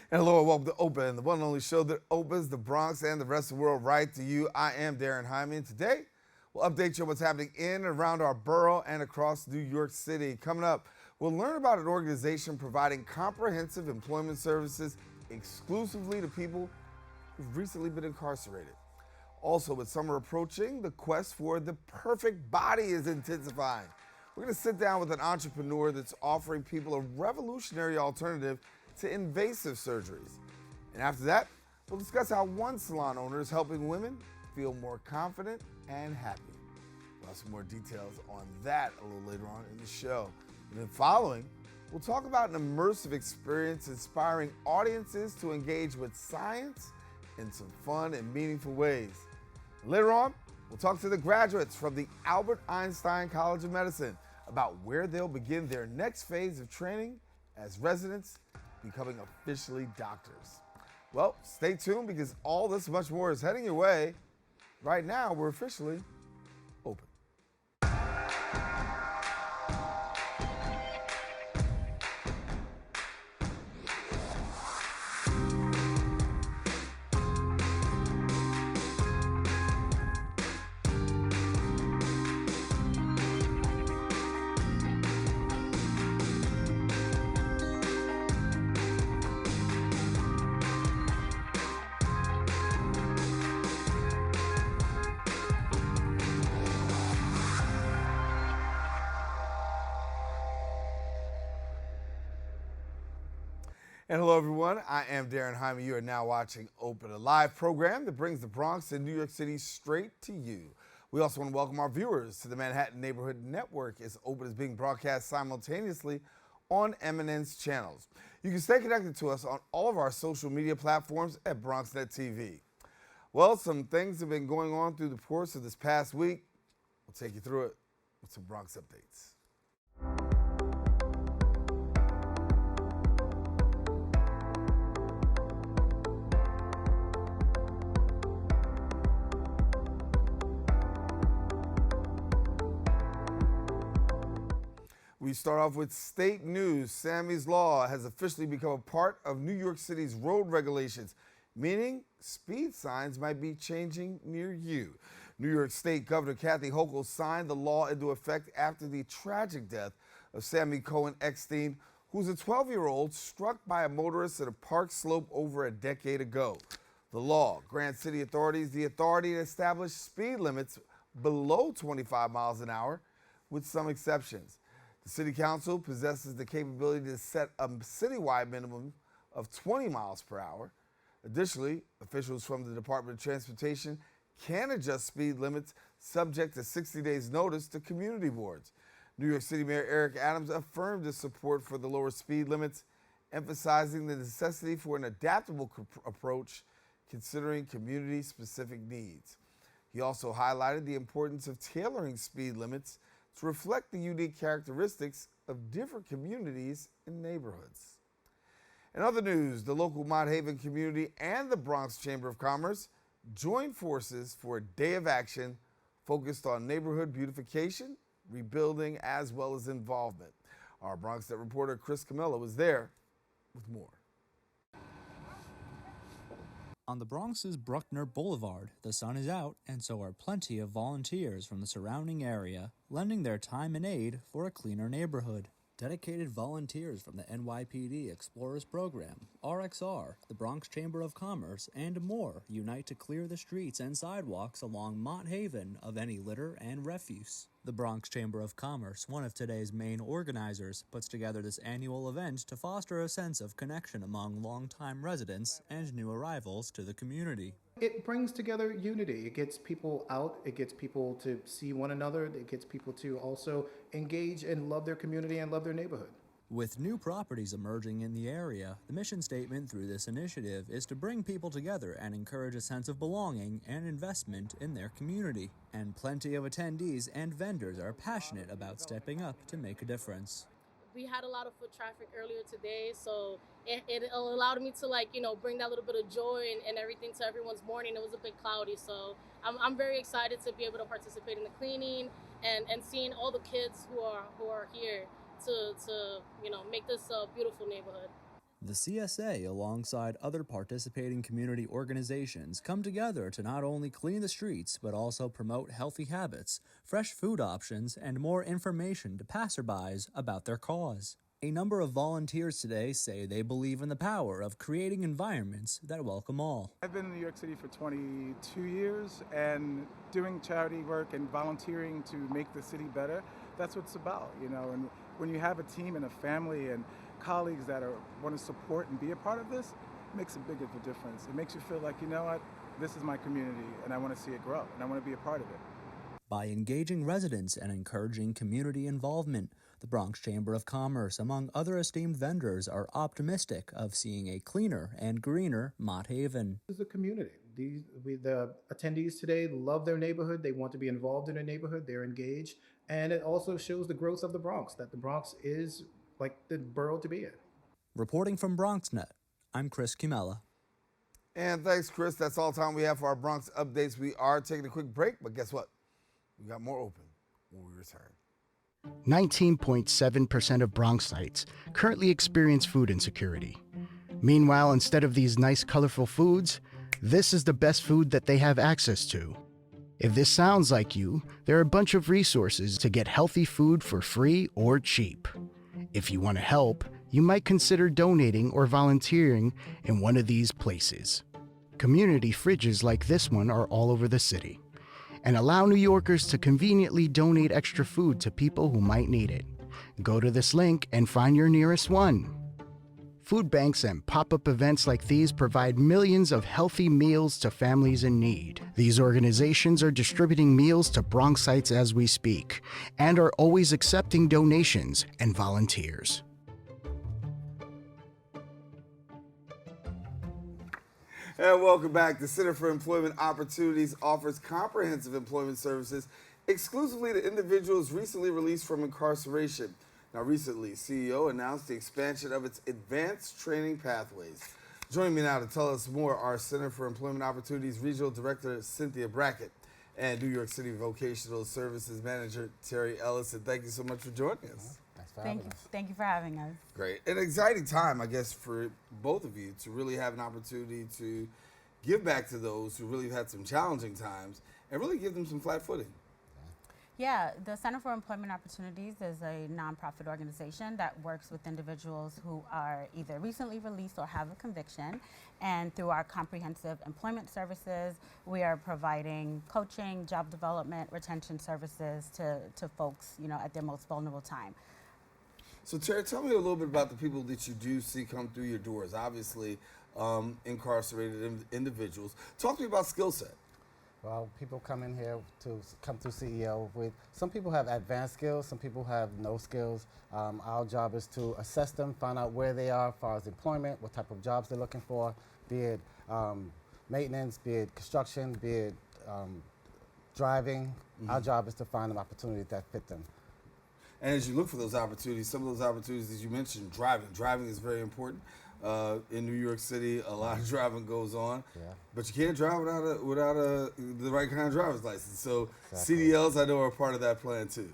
And hello and welcome to Open, the one and only show that opens the Bronx and the rest of the world right to you. I am Daren, Jaime, and today we'll update you on what's happening in and around our borough and across New York City. Coming up, we'll learn about an organization providing comprehensive employment services exclusively to people who've recently been incarcerated. Also, with summer approaching, the quest for the perfect body is intensifying. We're going to sit down with an entrepreneur that's offering people a revolutionary alternative to invasive surgeries. And after that, we'll discuss how one salon owner is helping women feel more confident and happy. We'll have some more details on that a little later on in the show. And then following, we'll talk about an immersive experience inspiring audiences to engage with science in some fun and meaningful ways. And later on, we'll talk to the graduates from the Albert Einstein College of Medicine about where they'll begin their next phase of training as residents becoming officially doctors. Well, stay tuned because all this much more is heading your way. Right now, we're officially open. And hello, everyone. I am Daren Jaime. You are now watching Open, a live program that brings the Bronx and New York City straight to you. We also want to welcome our viewers to the Manhattan Neighborhood Network, as Open is being broadcast simultaneously on MNN's channels. You can stay connected to us on all of our social media platforms at BronxNet TV. Well, some things have been going on through the course of this past week. We'll take you through it with some Bronx updates. We start off with state news. Sammy's Law has officially become a part of New York City's road regulations, meaning speed signs might be changing near you. New York State Governor Kathy Hochul signed the law into effect after the tragic death of Sammy Cohen Eckstein, who's a 12-year-old struck by a motorist at a park slope over a decade ago. The law grants city authorities the authority to establish speed limits below 25 miles an hour, with some exceptions. The City Council possesses the capability to set a citywide minimum of 20 miles per hour. Additionally, officials from the Department of Transportation can adjust speed limits subject to 60 days notice to community boards. New York City Mayor Eric Adams affirmed his support for the lower speed limits, emphasizing the necessity for an adaptable approach considering community-specific needs. He also highlighted the importance of tailoring speed limits to reflect the unique characteristics of different communities and neighborhoods. In other news, the local Mott Haven community and the Bronx Chamber of Commerce joined forces for a day of action focused on neighborhood beautification, rebuilding, as well as involvement. Our BronxNet reporter Chris Camillo was there with more. On the Bronx's Bruckner Boulevard, the sun is out, and so are plenty of volunteers from the surrounding area, lending their time and aid for a cleaner neighborhood. Dedicated volunteers from the NYPD Explorers Program, RXR, the Bronx Chamber of Commerce, and more unite to clear the streets and sidewalks along Mott Haven of any litter and refuse. The Bronx Chamber of Commerce, one of today's main organizers, puts together this annual event to foster a sense of connection among longtime residents and new arrivals to the community. It brings together unity. It gets people out. It gets people to see one another. It gets people to also engage and love their community and love their neighborhood. With new properties emerging in the area, the mission statement through this initiative is to bring people together and encourage a sense of belonging and investment in their community. And plenty of attendees and vendors are passionate about stepping up to make a difference. We had a lot of foot traffic earlier today, so it allowed me to bring that little bit of joy and everything to everyone's morning. It was a bit cloudy, so I'm very excited to be able to participate in the cleaning and seeing all the kids who are here to make this a beautiful neighborhood. The CSA, alongside other participating community organizations, come together to not only clean the streets, but also promote healthy habits, fresh food options, and more information to passerbys about their cause. A number of volunteers today say they believe in the power of creating environments that welcome all. I've been in New York City for 22 years, and doing charity work and volunteering to make the city better, that's what it's about, you know. And when you have a team and a family and colleagues that want to support and be a part of this, it makes a big of a difference. It makes you feel like, you know what, this is my community and I want to see it grow and I want to be a part of it. By engaging residents and encouraging community involvement, the Bronx Chamber of Commerce, among other esteemed vendors, are optimistic of seeing a cleaner and greener Mott Haven. This is a community. The attendees today love their neighborhood. They want to be involved in their neighborhood. They're engaged. And it also shows the growth of the Bronx, that the Bronx is like the borough to be in. Reporting from BronxNet, I'm Chris Kimella. And thanks, Chris. That's all the time we have for our Bronx updates. We are taking a quick break, but guess what? We got more open when we return. 19.7% of Bronxites currently experience food insecurity. Meanwhile, instead of these nice, colorful foods, this is the best food that they have access to. If this sounds like you, there are a bunch of resources to get healthy food for free or cheap. If you want to help, you might consider donating or volunteering in one of these places. Community fridges like this one are all over the city and allow New Yorkers to conveniently donate extra food to people who might need it. Go to this link and find your nearest one. Food banks and pop-up events like these provide millions of healthy meals to families in need. These organizations are distributing meals to Bronxites as we speak and are always accepting donations and volunteers. And welcome back. The Center for Employment Opportunities offers comprehensive employment services exclusively to individuals recently released from incarceration. Now, recently, CEO announced the expansion of its advanced training pathways. Joining me now to tell us more are Center for Employment Opportunities Regional Director Cynthia Brackett and New York City Vocational Services Manager Terry Ellis. And thank you so much for joining us. Thanks for having us. Thank you for having us. Great. An exciting time, I guess, for both of you to really have an opportunity to give back to those who really had some challenging times and really give them some flat footing. Yeah, the Center for Employment Opportunities is a nonprofit organization that works with individuals who are either recently released or have a conviction. And through our comprehensive employment services, we are providing coaching, job development, retention services to folks, you know, at their most vulnerable time. So Terry, tell me a little bit about the people that you do see come through your doors. Obviously, incarcerated individuals. Talk to me about skill set. Well, people come in here to come through CEO with, some people have advanced skills, some people have no skills. Our job is to assess them, find out where they are as far as employment, what type of jobs they're looking for, be it maintenance, be it construction, be it driving. Mm-hmm. Our job is to find them opportunities that fit them. And as you look for those opportunities, some of those opportunities that you mentioned, driving is very important. In New York City, a lot of driving goes on, but you can't drive without the right kind of driver's license. So exactly. CDLs, I know, are part of that plan too.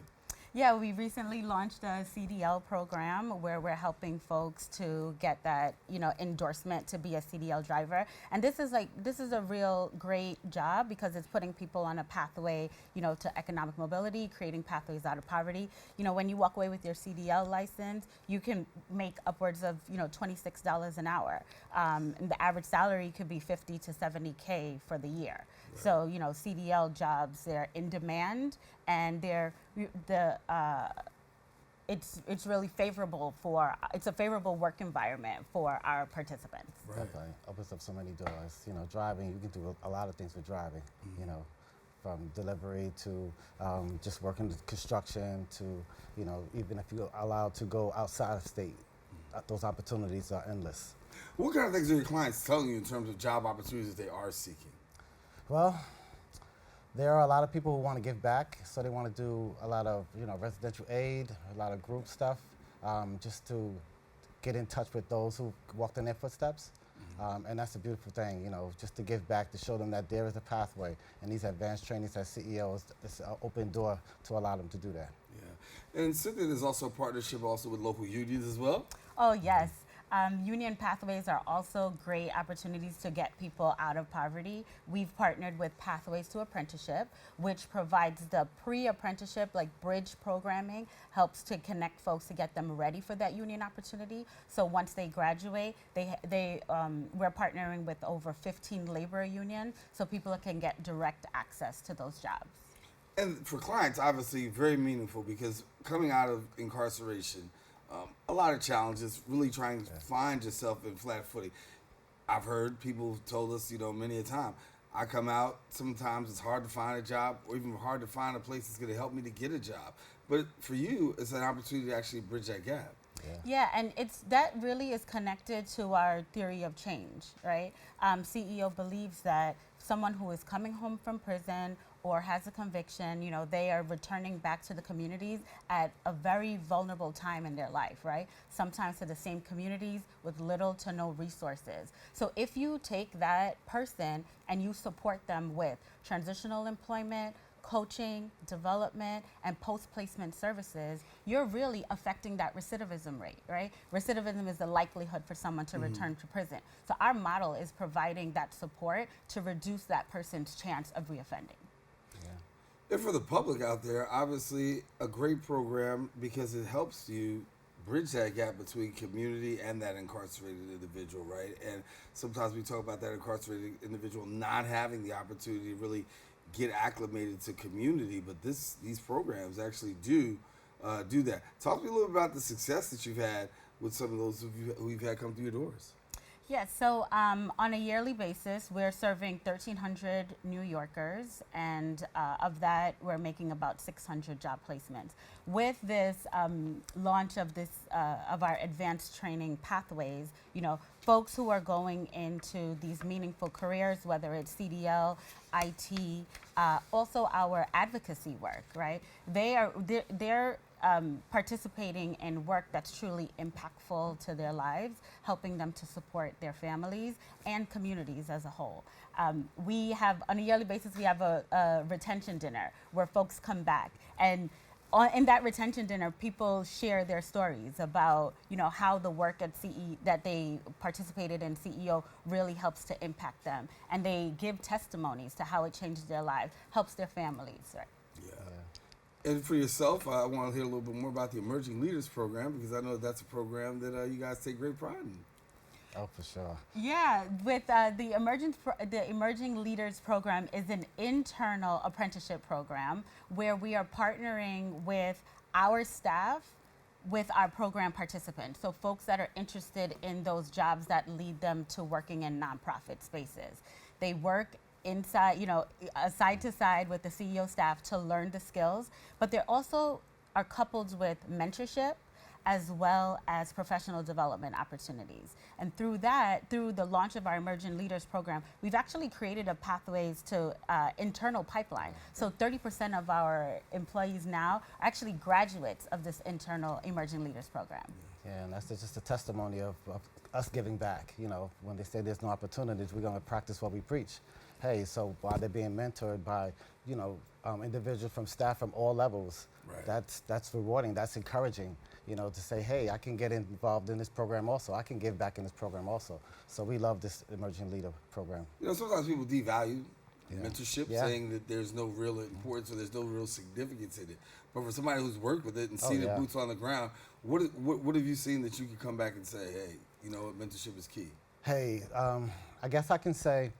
Yeah, we recently launched a CDL program where we're helping folks to get that, you know, endorsement to be a CDL driver. And this is a real great job because it's putting people on a pathway, you know, to economic mobility, creating pathways out of poverty. You know, when you walk away with your CDL license, you can make upwards of, you know, $26 an hour. And the average salary could be $50 to $70K for the year. Right. So, you know, CDL jobs, they're in demand and it's really favorable it's a favorable work environment for our participants. Right. Definitely opens up so many doors. You know, driving, you can do a lot of things with driving. Mm-hmm. You know, from delivery to just working with construction to, you know, even if you're allowed to go outside of state, those opportunities are endless. What kind of things are your clients telling you in terms of job opportunities that they are seeking? Well, there are a lot of people who want to give back, so they want to do a lot of, you know, residential aid, a lot of group stuff, just to get in touch with those who walked in their footsteps. Mm-hmm. And that's a beautiful thing, you know, just to give back, to show them that there is a pathway. And these advanced trainings as CEOs, it's an open door to allow them to do that. Yeah. And Cynthia, there's also a partnership also with local unions as well? Oh, yes. Union pathways are also great opportunities to get people out of poverty. We've partnered with Pathways to Apprenticeship, which provides the pre-apprenticeship, like bridge programming, helps to connect folks to get them ready for that union opportunity. So once they graduate, we're partnering with over 15 labor unions so people can get direct access to those jobs. And for clients, obviously, very meaningful because coming out of incarceration, a lot of challenges, really trying to find yourself in flat footing. I've heard people told us, many a time, I come out, sometimes it's hard to find a job or even hard to find a place that's going to help me to get a job. But for you, it's an opportunity to actually bridge that gap. Yeah, and that really is connected to our theory of change, right? CEO believes that someone who is coming home from prison or has a conviction, they are returning back to the communities at a very vulnerable time in their life, right? Sometimes to the same communities with little to no resources. So if you take that person and you support them with transitional employment, coaching, development, and post-placement services, you're really affecting that recidivism rate, right? Recidivism is the likelihood for someone to return to prison. So our model is providing that support to reduce that person's chance of reoffending. And for the public out there, obviously a great program because it helps you bridge that gap between community and that incarcerated individual, right? And sometimes we talk about that incarcerated individual not having the opportunity to really get acclimated to community, but these programs actually do that. Talk to me a little bit about the success that you've had with some of those who you've had come through your doors. Yeah, so on a yearly basis, we're serving 1,300 New Yorkers, and of that, we're making about 600 job placements. With this launch of of our advanced training pathways, folks who are going into these meaningful careers, whether it's CDL, IT, also our advocacy work, right? They're participating in work that's truly impactful to their lives, helping them to support their families and communities as a whole. We have, on a yearly basis, we have a retention dinner where folks come back, and in that retention dinner, people share their stories about, how the work at that they participated in CEO really helps to impact them, and they give testimonies to how it changed their lives, helps their families, right? And for yourself, I want to hear a little bit more about the Emerging Leaders Program because I know that's a program that you guys take great pride in. Oh, for sure. Yeah, with the Emerging Leaders Program is an internal apprenticeship program where we are partnering with our staff with our program participants. So folks that are interested in those jobs that lead them to working in nonprofit spaces. They work inside, side to side with the CEO staff to learn the skills, but they also are coupled with mentorship as well as professional development opportunities. And through the launch of our Emerging Leaders Program, we've actually created a pathways to internal pipeline. So 30% of our employees now are actually graduates of this internal Emerging Leaders Program. Yeah, and that's just a testimony of us giving back. When they say there's no opportunities, we're going to practice what we preach. Hey, so while they're being mentored by, individuals from staff from all levels, right. That's rewarding, that's encouraging, to say, hey, I can get involved in this program also. I can give back in this program also. So we love this Emerging Leader Program. Sometimes people devalue mentorship, saying that there's no real importance or there's no real significance in it. But for somebody who's worked with it and seen the boots on the ground, what have you seen that you can come back and say, hey, mentorship is key? Hey, I guess I can say,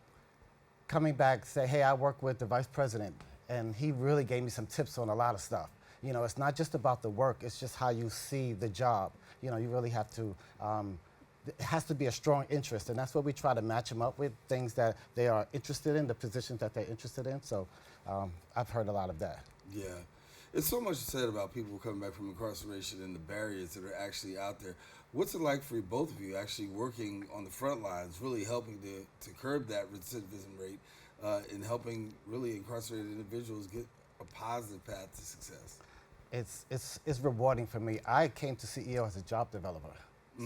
coming back, say, hey, I work with the vice president, and he really gave me some tips on a lot of stuff. It's not just about the work, it's just how you see the job. You really have to, it has to be a strong interest, and that's what we try to match them up with, things that they are interested in, the positions that they're interested in. So I've heard a lot of that. Yeah. It's so much said about people coming back from incarceration and the barriers that are actually out there. What's it like for both of you actually working on the front lines, really helping to curb that recidivism rate and helping really incarcerated individuals get a positive path to success? It's rewarding for me. I came to CEO as a job developer.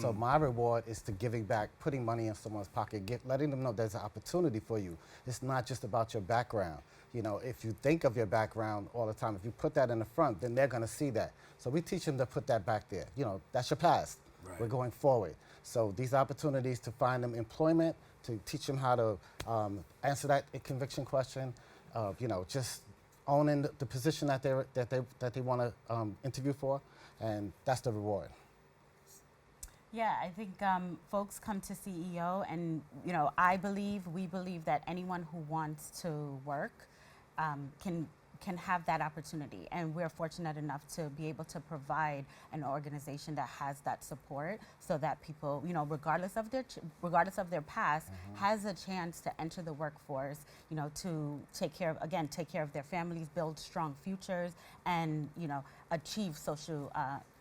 So my reward is to giving back, putting money in someone's pocket, letting them know there's an opportunity for you. It's not just about your background. If you think of your background all the time, if you put that in the front, then they're going to see that. So we teach them to put that back there. That's your past. Right. We're going forward. So these opportunities to find them employment, to teach them how to answer that conviction question, just owning the position that they want to interview for, and that's the reward. Yeah, I think folks come to CEO, and we believe that anyone who wants to work can have that opportunity, and we're fortunate enough to be able to provide an organization that has that support, so that people, regardless of their past, has a chance to enter the workforce, to take care of their families, build strong futures, and achieve social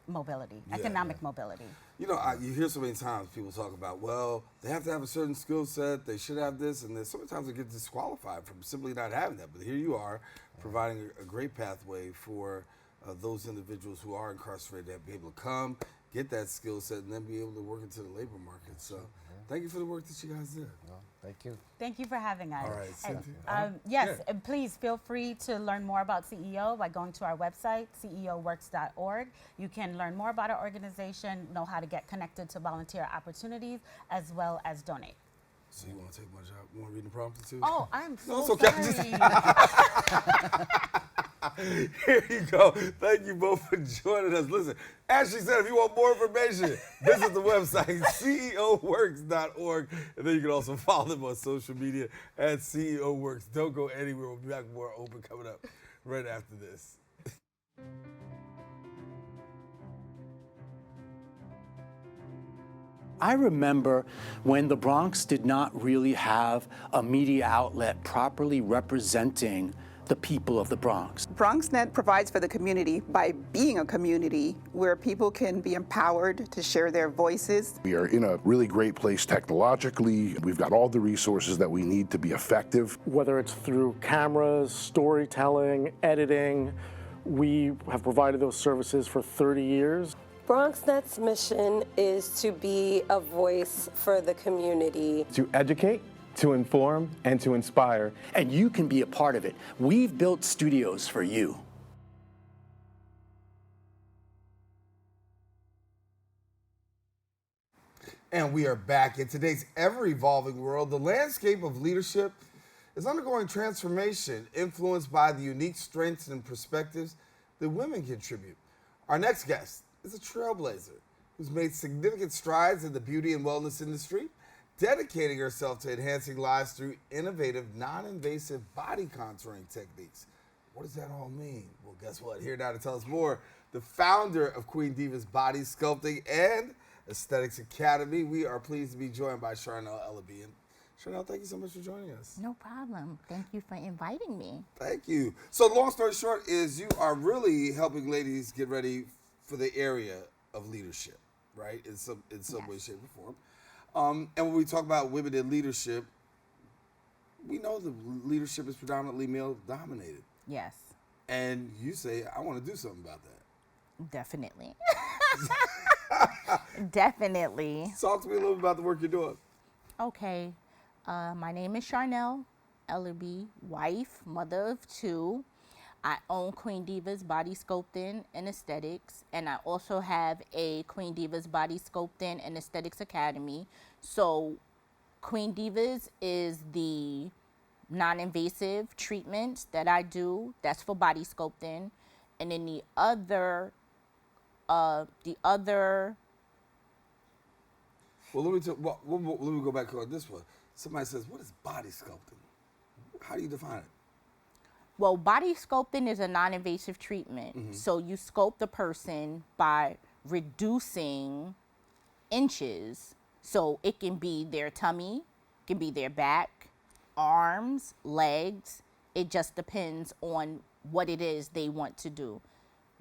mobility, economic mobility. You hear so many times people talk about, well, they have to have a certain skill set, they should have this, and then sometimes they get disqualified from simply not having that. But here you are, providing a great pathway for those individuals who are incarcerated to be able to come, get that skill set, and then be able to work into the labor market. So thank you for the work that you guys did. Well, thank you. Thank you for having us. All right, Cynthia. Yes, and please feel free to learn more about CEO by going to our website, ceoworks.org. You can learn more about our organization, know how to get connected to volunteer opportunities, as well as donate. So you want to take my job? You want to read the prompt too? Oh, I'm so it's okay. sorry. Here you go. Thank you both for joining us. Listen, as she said, if you want more information, visit the website, ceoworks.org. And then you can also follow them on social media at CEO Works. Don't go anywhere. We'll be back with more Open coming up right after this. I remember when the Bronx did not really have a media outlet properly representing the people of the Bronx. BronxNet provides for the community by being a community where people can be empowered to share their voices. We are in a really great place technologically. We've got all the resources that we need to be effective. Whether it's through cameras, storytelling, editing, we have provided those services for 30 years. BronxNet's mission is to be a voice for the community. To educate, to inform, and to inspire. And you can be a part of it. We've built studios for you. And we are back. In today's ever-evolving world, the landscape of leadership is undergoing transformation, influenced by the unique strengths and perspectives that women contribute. Our next guest is a trailblazer who's made significant strides in the beauty and wellness industry, dedicating herself to enhancing lives through innovative, non-invasive body contouring techniques. What does that all mean? Well, guess what? Here now to tell us more, the founder of Queen Divas Body Sculpting and Aesthetics Academy. We are pleased to be joined by Sharnell Ellerby. And Sharnell, thank you so much for joining us. No problem. Thank you for inviting me. Thank you. So long story short is you are really helping ladies get ready for the area of leadership, right? In some way, shape, or form. And when we talk about women in leadership, we know the leadership is predominantly male dominated. Yes. And you say, I want to do something about that. Definitely. Definitely. Talk to me a little bit about the work you're doing. Okay. My name is Sharnell Ellerby, wife, mother of two. I own Queen Divas Body Sculpting and Aesthetics, and I also have a Queen Divas Body Sculpting and Aesthetics Academy. So Queen Divas is the non-invasive treatments that I do. That's for body sculpting. And then the other Well, let me go back on this one. Somebody says, what is body sculpting? How do you define it? Well, body sculpting is a non-invasive treatment. Mm-hmm. So you sculpt the person by reducing inches. So it can be their tummy, it can be their back, arms, legs. It just depends on what it is they want to do,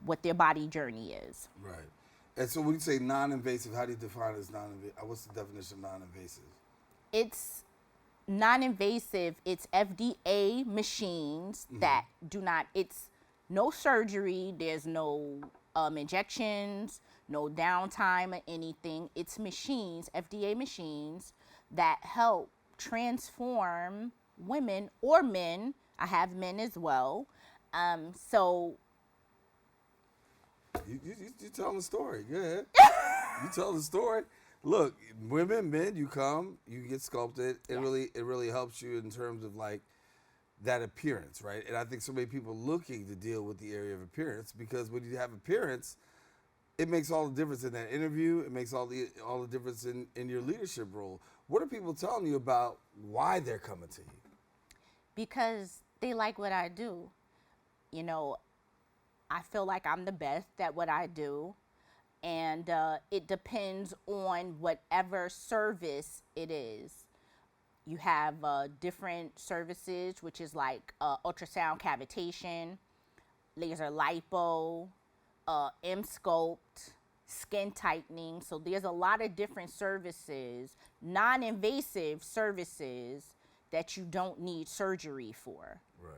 what their body journey is. Right. And so when you say non-invasive, how do you define it as non-invasive? What's the definition of non-invasive? It's non-invasive. It's FDA machines that do not, it's no surgery. There's no injections, no downtime or anything. It's machines, FDA machines that help transform women or men. I have men as well. So you telling the story. Go ahead. You tell the story. Look, women, men, you come, you get sculpted. It really helps you in terms of like that appearance, right? And I think so many people looking to deal with the area of appearance, because when you have appearance, it makes all the difference in that interview. It makes all the difference in your leadership role. What are people telling you about why they're coming to you? Because they like what I do. You know, I feel like I'm the best at what I do. And it depends on whatever service it is. You have different services, which is like ultrasound cavitation, laser lipo, M-sculpt, skin tightening. So there's a lot of different services, non-invasive services that you don't need surgery for. Right.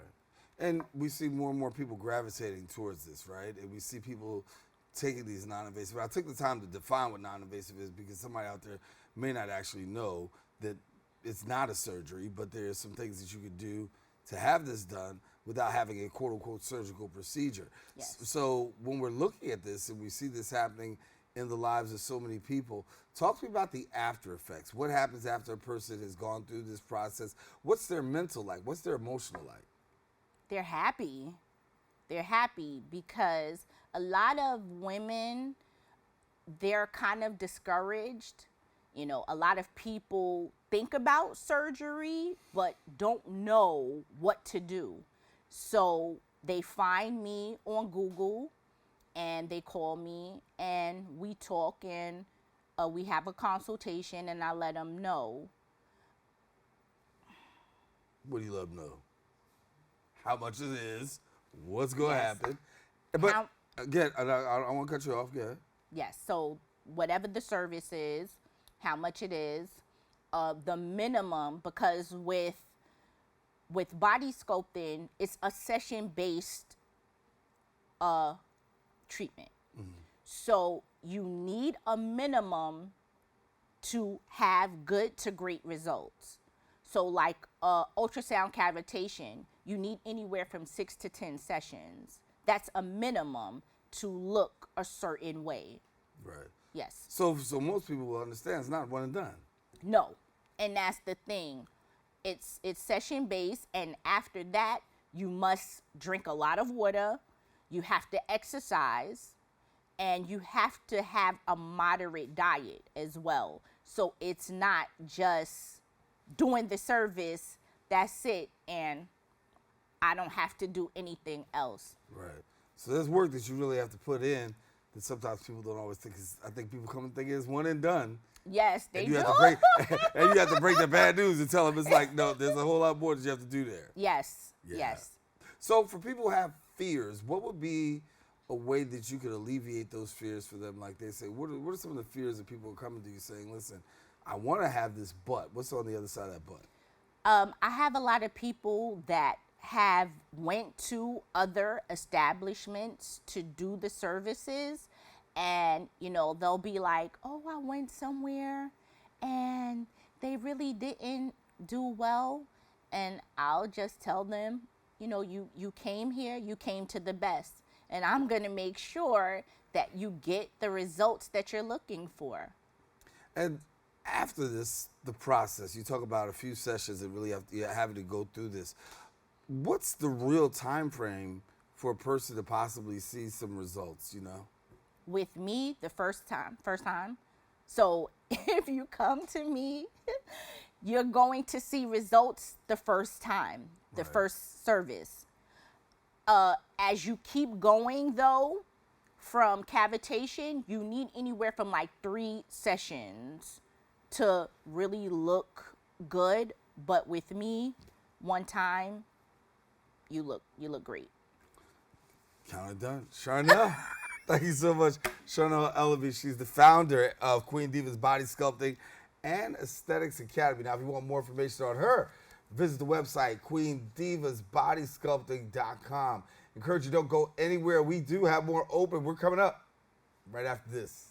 And we see more and more people gravitating towards this, right? And we see people taking these non-invasive. I took the time to define what non-invasive is, because somebody out there may not actually know that it's not a surgery, but there's some things that you could do to have this done without having a quote-unquote surgical procedure. Yes. So when we're looking at this and we see this happening in the lives of so many people, talk to me about the after effects. What happens after a person has gone through this process? What's their mental like? What's their emotional like? They're happy. They're happy because a lot of women, they're kind of discouraged. You know, a lot of people think about surgery but don't know what to do. So they find me on Google and they call me and we talk and we have a consultation and I let them know. What do you let them know? How much it is, what's going to Yes. happen. But again, I don't want to cut you off. Go ahead. Yes, so whatever the service is, how much it is, the minimum, because with body sculpting, it's a session-based treatment. Mm-hmm. So you need a minimum to have good to great results. So like ultrasound cavitation, you need anywhere from 6 to 10 sessions. That's a minimum to look a certain way. Right. Yes. So most people will understand it's not one and done. No, and that's the thing. It's session based, and after that, you must drink a lot of water. You have to exercise, and you have to have a moderate diet as well. So it's not just doing the service, that's it, and I don't have to do anything else. Right. So there's work that you really have to put in that sometimes people don't always think is. I think people come and think it's one and done. Yes, they and you do. Have to break, and you have to break the bad news and tell them it's like, no, there's a whole lot more that you have to do there. Yes, Yeah. yes. So for people who have fears, what would be a way that you could alleviate those fears for them? Like they say, what are some of the fears that people are coming to you saying, listen, I want to have this butt. What's on the other side of that butt? I have a lot of people that have went to other establishments to do the services, and you know they'll be like, oh, I went somewhere and they really didn't do well, and I'll just tell them, you know, you came here, you came to the best, and I'm gonna make sure that you get the results that you're looking for. And after this, the process, you talk about a few sessions that really you're having to go through this. What's the real time frame for a person to possibly see some results, you know? With me, the first time. So if you come to me, you're going to see results the first time, the first service. As you keep going though, from cavitation, you need anywhere from like 3 sessions to really look good. But with me, one time, you look great. Count it done. Sharnell, thank you so much. Sharnell Ellerby, she's the founder of Queen Divas Body Sculpting and Aesthetics Academy. Now, if you want more information on her, visit the website, queendivasbodysculpting.com. Encourage you, don't go anywhere. We do have more open. We're coming up right after this.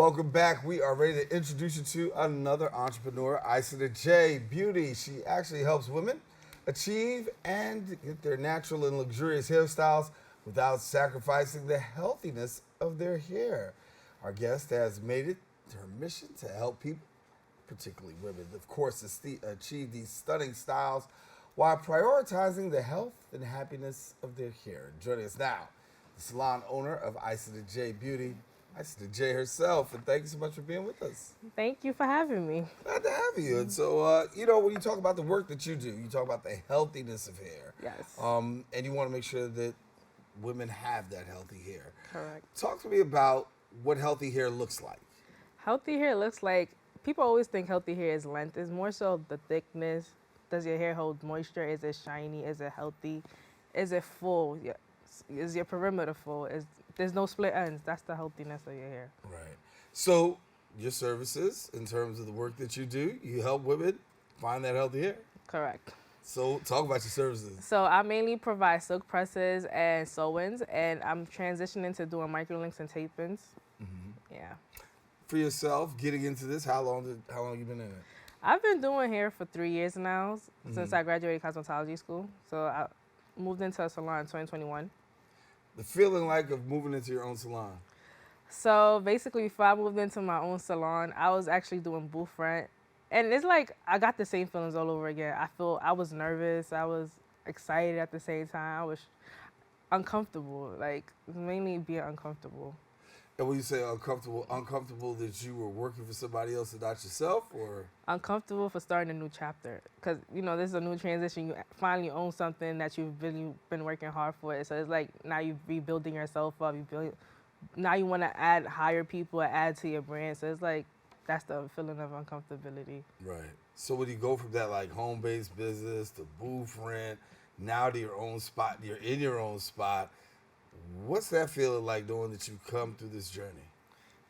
Welcome back. We are ready to introduce you to another entrepreneur, Isata J Beauty. She actually helps women achieve and get their natural and luxurious hairstyles without sacrificing the healthiness of their hair. Our guest has made it her mission to help people, particularly women, of course, achieve these stunning styles while prioritizing the health and happiness of their hair. Joining us now, the salon owner of Isata J Beauty, Isata J herself, and thank you so much for being with us. Thank you for having me. Glad to have you. And so, when you talk about the work that you do, you talk about the healthiness of hair. Yes. And you want to make sure that women have that healthy hair. Correct. Talk to me about what healthy hair looks like. Healthy hair looks like, people always think healthy hair is length. It's more so the thickness. Does your hair hold moisture? Is it shiny? Is it healthy? Is it full? Is your perimeter full? There's no split ends. That's the healthiness of your hair. Right. So your services, in terms of the work that you do, you help women find that healthy hair? Correct. So talk about your services. So I mainly provide silk presses and sew-ins, and I'm transitioning to doing microlinks and tape-ins. Mm-hmm. Yeah. For yourself, getting into this, how long you been in it? I've been doing hair for 3 years now, since I graduated cosmetology school. So I moved into a salon in 2021. The feeling like of moving into your own salon? So basically, before I moved into my own salon, I was actually doing booth rent. And it's like, I got the same feelings all over again. I was nervous, I was excited at the same time. I was uncomfortable, like mainly being uncomfortable. And when you say uncomfortable that you were working for somebody else and not yourself, or? Uncomfortable for starting a new chapter. Because, this is a new transition. You finally own something that you've really been working hard for. So it's like now you're rebuilding yourself up. Now you want to hire people, add to your brand. So it's like, that's the feeling of uncomfortability. Right. So when you go from that like home-based business to booth rent, now to your own spot, you're in your own spot. What's that feeling like knowing that you've come through this journey?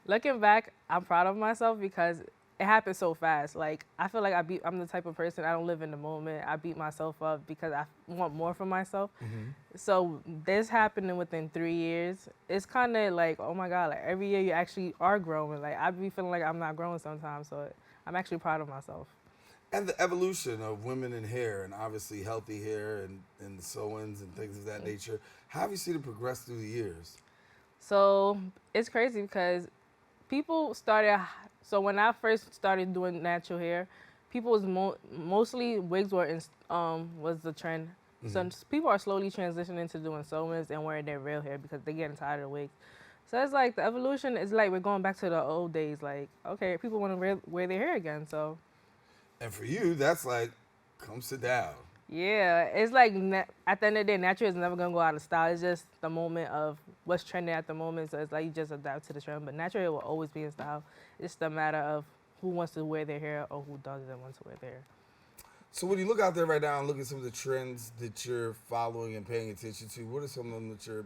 Looking back, I'm proud of myself because it happened so fast. Like, I feel like I'm the type of person, I don't live in the moment. I beat myself up because I want more for myself. Mm-hmm. So this happening within 3 years, it's kind of like, oh my God, like every year you actually are growing. Like, I be feeling like I'm not growing sometimes. So I'm actually proud of myself. And the evolution of women in hair, and obviously healthy hair and sew-ins and things of that nature, how have you seen it progress through the years? So it's crazy because people started, so when I first started doing natural hair, people was mostly wigs was the trend. Mm-hmm. So people are slowly transitioning to doing sew-ins and wearing their real hair because they're getting tired of wigs. So it's like the evolution is like we're going back to the old days. Like, okay, people want to wear their hair again, so. And for you, that's like, come sit down. Yeah, it's like at the end of the day, natural is never gonna go out of style. It's just the moment of what's trending at the moment. So it's like you just adapt to the trend. But natural hair will always be in style. It's just a matter of who wants to wear their hair or who doesn't want to wear their hair. So when you look out there right now and look at some of the trends that you're following and paying attention to, what are some of them that you're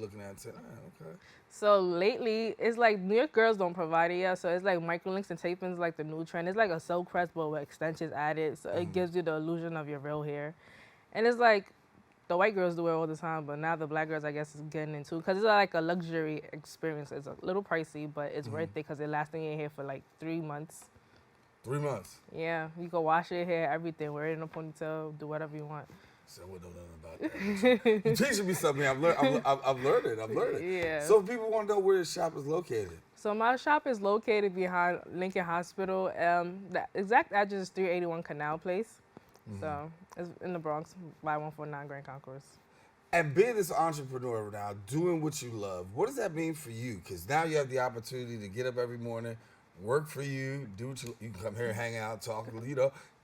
looking at and saying, okay? So lately, it's like New York girls don't provide it yet. So it's like microlinks and tape-ins like the new trend. It's like a silk press but with extensions added. So it gives you the illusion of your real hair. And it's like the white girls do it all the time, but now the black girls, I guess, is getting into it. Because it's like a luxury experience. It's a little pricey, but it's worth it because it lasts in your hair for like 3 months. 3 months? Yeah. You can wash your hair, everything. Wear it in a ponytail, do whatever you want. So I wouldn't know nothing about that. You're teaching me something. I've learned it. Yeah. So people want to know where your shop is located. So my shop is located behind Lincoln Hospital. The exact address is 381 Canal Place. Mm-hmm. So it's in the Bronx, by 149 Grand Concourse. And being this entrepreneur now, doing what you love, what does that mean for you? Because now you have the opportunity to get up every morning, work for you, do what you can come here, hang out, talk.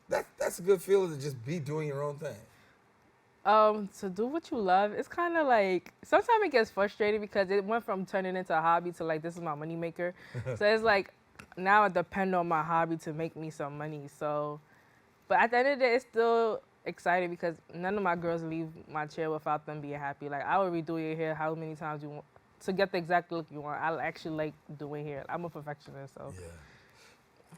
That's a good feeling to just be doing your own thing. To do what you love, it's kind of like, sometimes it gets frustrating because it went from turning into a hobby to like, this is my money maker. So it's like, now I depend on my hobby to make me some money. So, but at the end of the day, it's still exciting because none of my girls leave my chair without them being happy. Like, I will redo your hair how many times you want to get the exact look you want. I actually like doing hair. I'm a perfectionist, so. Yeah.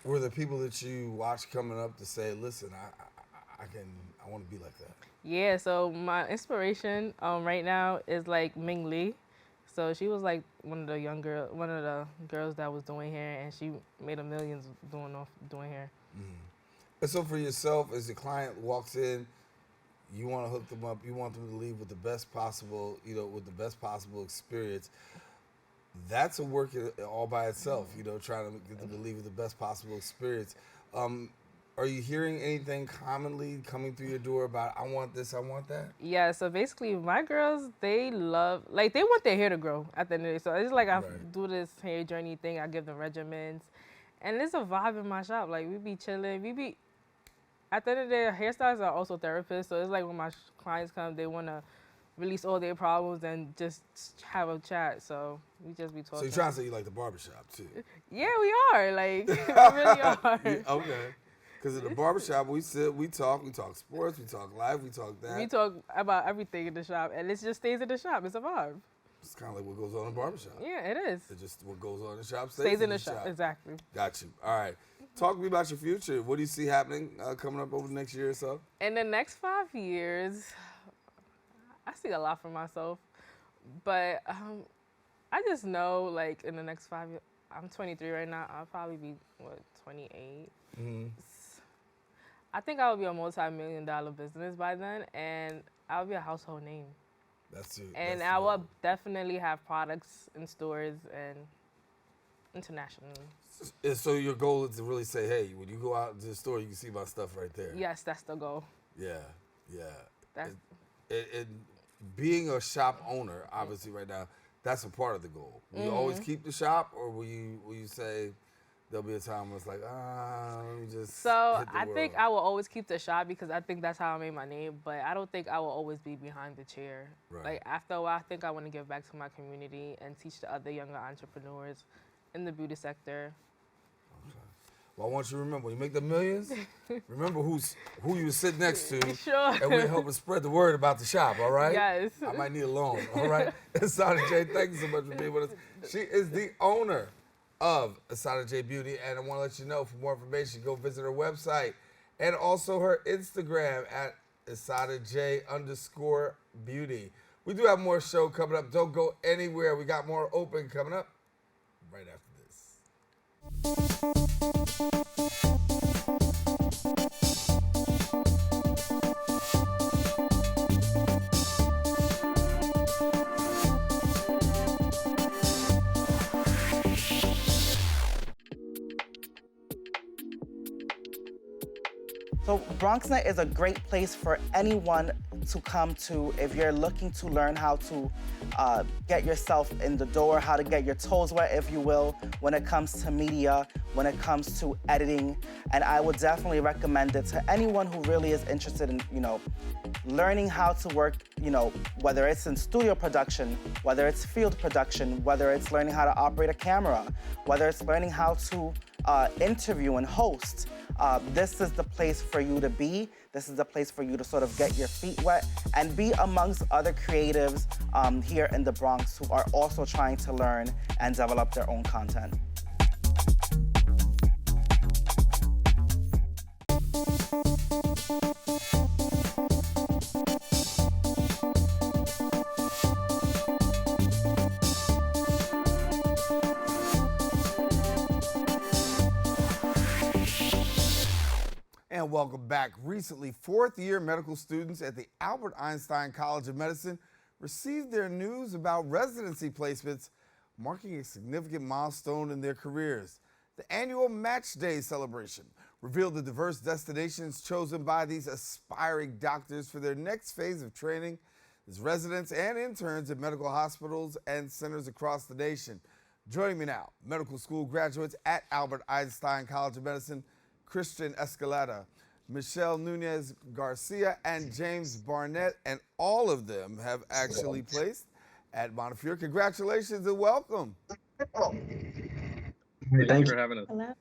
Were there people that you watch coming up to say, listen, I want to be like that? Yeah, so my inspiration right now is like Ming Lee. So she was like one of the girls that was doing hair, and she made a millions doing hair. And so for yourself, as the client walks in, you want to hook them up. You want them to leave with the best possible, with the best possible experience. That's a work all by itself, trying to get them to leave with the best possible experience. Are you hearing anything commonly coming through your door about, I want this, I want that? Yeah, so basically my girls, they want their hair to grow at the end of the day. So it's like I do this hair journey thing. I give them regimens. And it's a vibe in my shop. Like, we be chilling. At the end of the day, hairstylists are also therapists. So it's like when my clients come, they want to release all their problems and just have a chat. So we just be talking. So you're trying to say you like the barbershop, too? Yeah, we are. Like, we really are. Okay. Because at the barbershop, we sit, we talk sports, we talk life, we talk that. We talk about everything in the shop, and it just stays in the shop. It's a vibe. It's kind of like what goes on in the barbershop. Yeah, it is. It's just what goes on in the shop stays in the shop. Exactly. Got you. All right. Talk to me about your future. What do you see happening coming up over the next year or so? In the next 5 years, I see a lot for myself. But I just know, like, in the next 5 years, I'm 23 right now. I'll probably be, 28? Mm-hmm. I think I will be a multi-million-dollar business by then, and I'll be a household name. That's it. And I will definitely have products in stores and internationally. So your goal is to really say, hey, when you go out to the store, you can see my stuff right there. Yes, that's the goal. Yeah. And being a shop owner, obviously right now, that's a part of the goal. Will you always keep the shop, or will you say, there'll be a time when it's like, let me just So I think I will always keep the shop because I think that's how I made my name, but I don't think I will always be behind the chair. Right. Like, after a while, I think I want to give back to my community and teach the other younger entrepreneurs in the beauty sector. Okay. Well, I want you to remember, when you make the millions, remember who you sit next to, sure. And we're helping spread the word about the shop, all right? Yes. I might need a loan, all right? Isata J, thank you so much for being with us. She is the owner of Isata J Beauty, and I want to let you know, for more information, go visit her website and also her Instagram at IsataJ_beauty. We do have more show coming up. Don't go anywhere. We got more open coming up right after this. So BronxNet is a great place for anyone to come to if you're looking to learn how to get yourself in the door, how to get your toes wet, if you will, when it comes to media, when it comes to editing. And I would definitely recommend it to anyone who really is interested in, learning how to work, whether it's in studio production, whether it's field production, whether it's learning how to operate a camera, whether it's learning how to interview and host. This is the place for you to be. This is the place for you to sort of get your feet wet and be amongst other creatives here in the Bronx who are also trying to learn and develop their own content. And welcome back. Recently, fourth-year medical students at the Albert Einstein College of Medicine received their news about residency placements, marking a significant milestone in their careers. The annual Match Day celebration revealed the diverse destinations chosen by these aspiring doctors for their next phase of training as residents and interns at medical hospitals and centers across the nation. Joining me now, medical school graduates at Albert Einstein College of Medicine, Cristian Escalera, Michelle Nunez-Garcia, and James Barnett, and all of them have actually placed at Montefiore. Congratulations and welcome. Thanks for having us. Hello.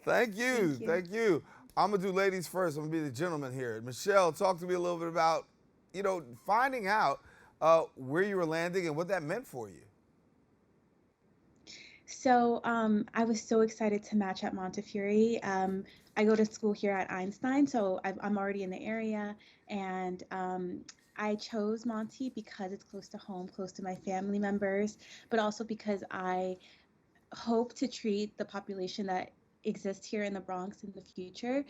Thank you. I'm gonna do ladies first. I'm gonna be the gentleman here. Michelle, talk to me a little bit about, finding out where you were landing and what that meant for you. So I was so excited to match at Montefiore. I go to school here at Einstein, so I'm already in the area, and I chose Monty because it's close to home, close to my family members, but also because I hope to treat the population that exists here in the Bronx in the future,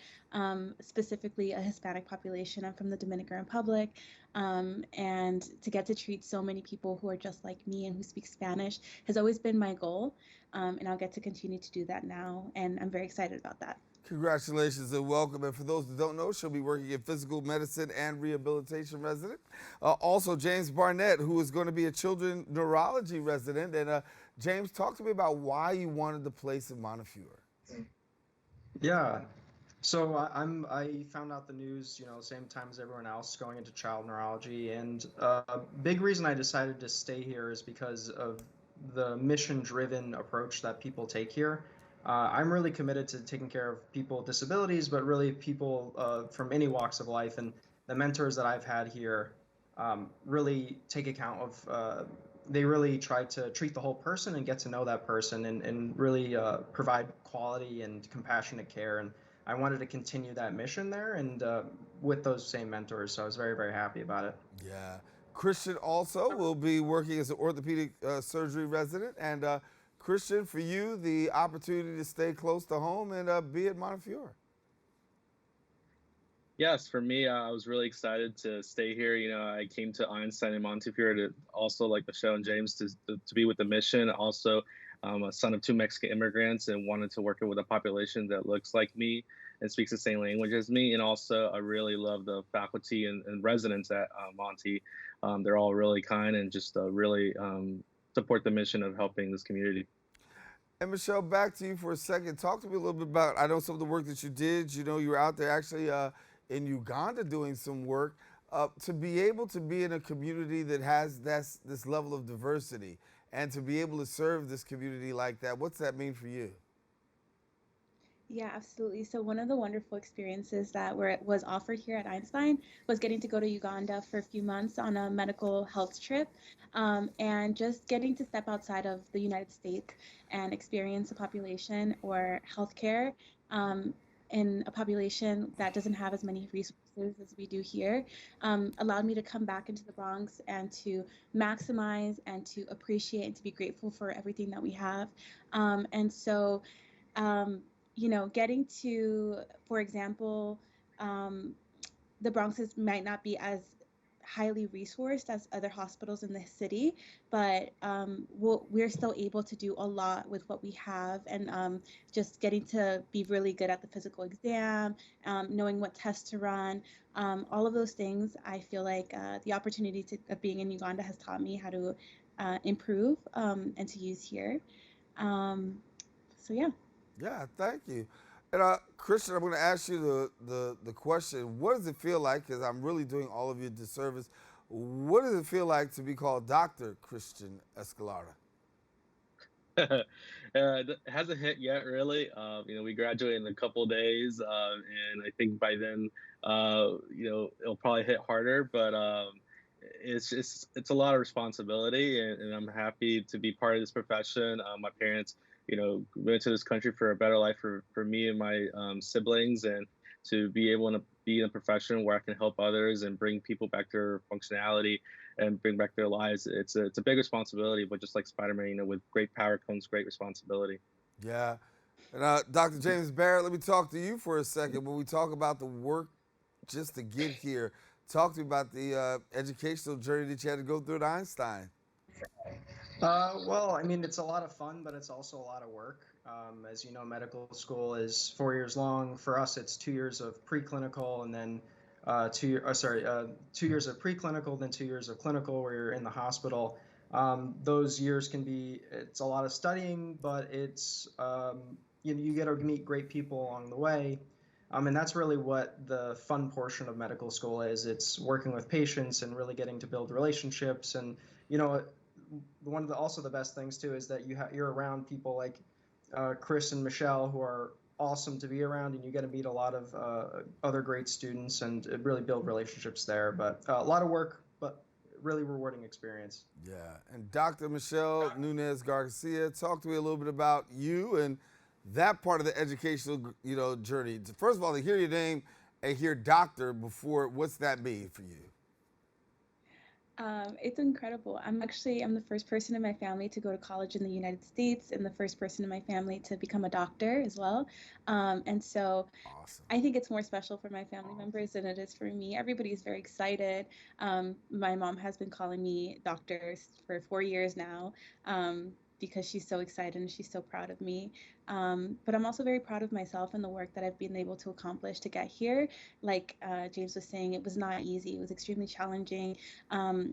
specifically a Hispanic population. I'm from the Dominican Republic, and to get to treat so many people who are just like me and who speak Spanish has always been my goal, and I'll get to continue to do that now, and I'm very excited about that. Congratulations and welcome. And for those that don't know, she'll be working in physical medicine and rehabilitation resident. Also, James Barnett, who is going to be a children neurology resident. And James, talk to me about why you wanted the place in Montefiore. Yeah. So I found out the news, same time as everyone else, going into child neurology. And a big reason I decided to stay here is because of the mission-driven approach that people take here. I'm really committed to taking care of people with disabilities, but really people from any walks of life. And the mentors that I've had here really take account of, they really try to treat the whole person and get to know that person and really provide quality and compassionate care. And I wanted to continue that mission there and with those same mentors. So I was very, very happy about it. Yeah. Cristian also will be working as an orthopedic surgery resident. And Cristian, for you, the opportunity to stay close to home and be at Montefiore. Yes, for me, I was really excited to stay here. I came to Einstein in Montefiore to also, like Michelle and James, to be with the mission. Also, I'm a son of 2 Mexican immigrants and wanted to work with a population that looks like me and speaks the same language as me. And also, I really love the faculty and residents at Monty. They're all really kind and just really support the mission of helping this community. And Michelle, back to you for a second. Talk to me a little bit about, I know some of the work that you did. You were out there actually in Uganda doing some work. To be able to be in a community that has this level of diversity and to be able to serve this community like that, what's that mean for you? Yeah, absolutely. So one of the wonderful experiences that was offered here at Einstein was getting to go to Uganda for a few months on a medical health trip, and just getting to step outside of the United States and experience a population or healthcare in a population that doesn't have as many resources as we do here, allowed me to come back into the Bronx and to maximize and to appreciate and to be grateful for everything that we have. And so, getting to, for example, the Bronx might not be as highly resourced as other hospitals in the city, but we're still able to do a lot with what we have, and just getting to be really good at the physical exam, knowing what tests to run, all of those things. I feel like the opportunity of being in Uganda has taught me how to improve and to use here. So yeah. Yeah, thank you. And Cristian, I'm going to ask you the question. What does it feel like, because I'm really doing all of you a disservice, what does it feel like to be called Dr. Cristian Escalera? It hasn't hit yet, really. We graduate in a couple of days, and I think by then, it'll probably hit harder. But it's a lot of responsibility, and I'm happy to be part of this profession. My parents, went to this country for a better life for me and my siblings, and to be able to be in a profession where I can help others and bring people back to their functionality and bring back their lives. It's a big responsibility, but just like Spider-Man, with great power comes great responsibility. Yeah. And Dr. James Barrett, let me talk to you for a second. When we talk about the work just to get here, talk to me about the educational journey that you had to go through at Einstein. Well, it's a lot of fun, but it's also a lot of work. As you know, medical school is 4 years long. For us, it's 2 years of preclinical, and then 2 years of preclinical, then 2 years of clinical, where you're in the hospital. Those years it's a lot of studying, but it's you get to meet great people along the way. And that's really what the fun portion of medical school is. It's working with patients and really getting to build relationships. And one of the best things too is that you're around people like Chris and Michelle, who are awesome to be around, and you get to meet a lot of other great students and really build relationships there. But a lot of work, but really rewarding experience. Yeah. And Dr. Michelle Nunez-Garcia, talk to me a little bit about you and that part of the educational journey. First of all, to hear your name and hear doctor before, what's that mean for you? It's incredible. I'm the first person in my family to go to college in the United States and the first person in my family to become a doctor as well. And so I think it's more special for my family members than it is for me. Everybody's very excited. My mom has been calling me doctor for 4 years now, because she's so excited and she's so proud of me. But I'm also very proud of myself and the work that I've been able to accomplish to get here. Like James was saying, it was not easy. It was extremely challenging,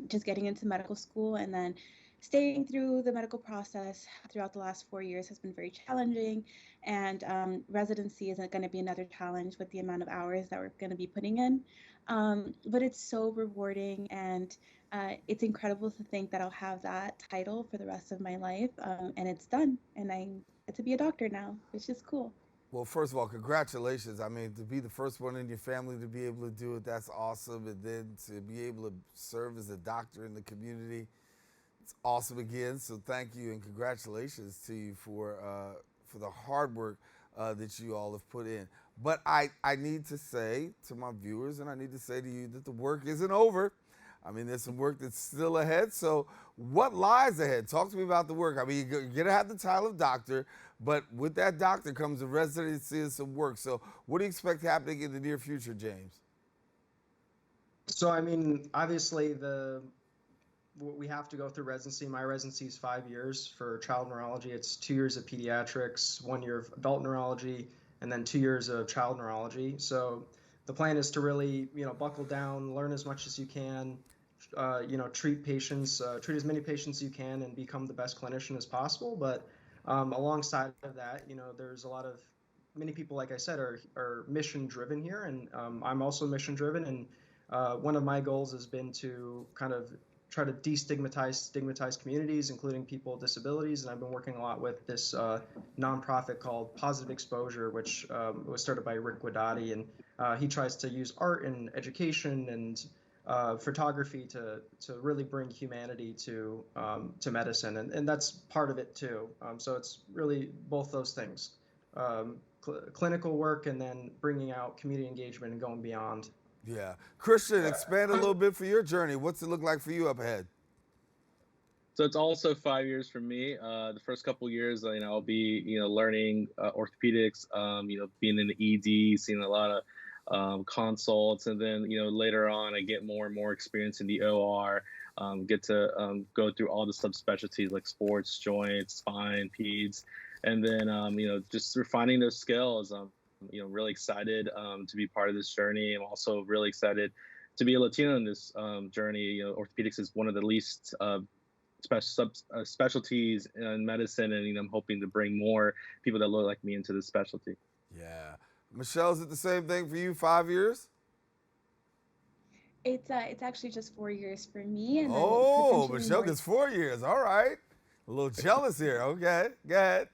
just getting into medical school and then staying through the medical process throughout the last 4 years has been very challenging. And residency isn't going to be another challenge with the amount of hours that we're going to be putting in. But it's so rewarding, and it's incredible to think that I'll have that title for the rest of my life, and it's done. And I get to be a doctor now, which is cool. Well, first of all, congratulations. I mean, to be the first one in your family to be able to do it, that's awesome. And then to be able to serve as a doctor in the community, it's awesome again. So thank you and congratulations to you for the hard work that you all have put in. But I need to say to my viewers, and I need to say to you that the work isn't over. I mean, there's some work that's still ahead. So what lies ahead? Talk to me about the work. I mean, you're going to have the title of doctor, but with that doctor comes a residency and some work. So what do you expect happening in the near future, James? So, I mean, obviously we have to go through residency. My residency is 5 years for child neurology. It's 2 years of pediatrics, 1 year of adult neurology, and then 2 years of child neurology. So the plan is to really, buckle down, learn as much as you can, treat patients, treat as many patients as you can, and become the best clinician as possible. But alongside of that, there's many people, like I said, are mission driven here, and I'm also mission driven. And one of my goals has been to kind of try to stigmatize communities, including people with disabilities. And I've been working a lot with this nonprofit called Positive Exposure, which was started by Rick Guadati. And he tries to use art and education and photography to really bring humanity to medicine. And that's part of it too. So it's really both those things, clinical work and then bringing out community engagement and going beyond. Yeah. Cristian, expand a little bit for your journey. What's it look like for you up ahead? So it's also 5 years for me. The first couple of years, I'll be, learning orthopedics, being in the ED, seeing a lot of consults. And then, later on, I get more and more experience in the OR, get to go through all the subspecialties like sports, joints, spine, peds. And then, just refining those skills. Really excited to be part of this journey. I'm also really excited to be a Latino in this journey. Orthopedics is one of the least specialties in medicine, and I'm hoping to bring more people that look like me into this specialty. Yeah. Michelle, is it the same thing for you? 5 years? It's actually just 4 years for me. And oh, then Michelle gets 4 years. All right. A little jealous here. Okay, go ahead.